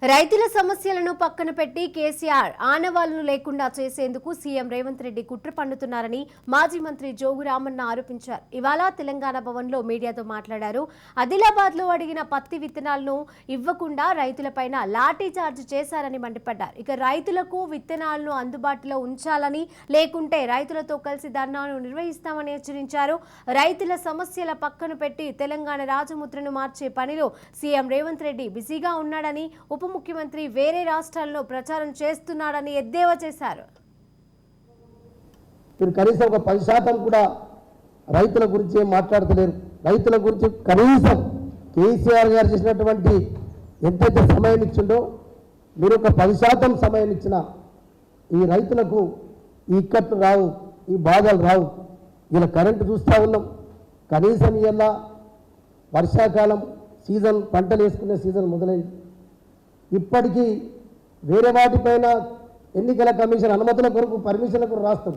రైతుల సమస్యలను పక్కన పెట్టి కేసీఆర్ ఆనవాళ్లను లేకుండా చేసేందుకు సీఎం రేవంత్ రెడ్డి కుట్ర పన్నుతున్నారని మాజీ మంత్రి జోగు రామన్న ఆరోపించారు. ఇవాళ తెలంగాణ భవన్లో మీడియాతో మాట్లాడారు. ఆదిలాబాద్లో అడిగిన పత్తి విత్తనాలను ఇవ్వకుండా రైతులపైన లాఠీ చార్జ్ చేశారని మండిపడ్డారు. ఇక రైతులకు విత్తనాలను అందుబాటులో ఉంచాలని, లేకుంటే రైతులతో కలిసి ధర్నాను నిర్వహిస్తామని హెచ్చరించారు. రైతుల సమస్యల పక్కన పెట్టి తెలంగాణ రాజముద్రను మార్చే పనిలో సీఎం రేవంత్ రెడ్డి బిజీగా ఉన్నాడని, ఉప ముఖ్యమంత్రి వేరే రాష్ట్రాల్లో ప్రచారం చేస్తున్నాడని ఎద్దేవా చేశారు. మీరు కనీసం ఒక 10% కూడా రైతుల గురించి మాట్లాడతలేరు. రైతుల గురించి కనీసం కేసీఆర్ గారు చేసినటువంటి ఎంతైతే సమయం ఇచ్చిండో మీరు ఒక 10% సమయం ఇచ్చిన ఈ రైతులకు ఈ ఇక్కట్లు రావు, ఈ బాధలు రావు. ఇలా కరెంటు చూస్తూ ఉన్నాం. కనీసం ఇలా వర్షాకాలం సీజన్, పంటలు వేసుకునే సీజన్ మొదలైంది. ఇప్పటికీ వేరే వాటిపైన ఎన్నికల కమిషన్ అనుమతుల కొరకు, పర్మిషన్ల కొరకు రాస్తాం.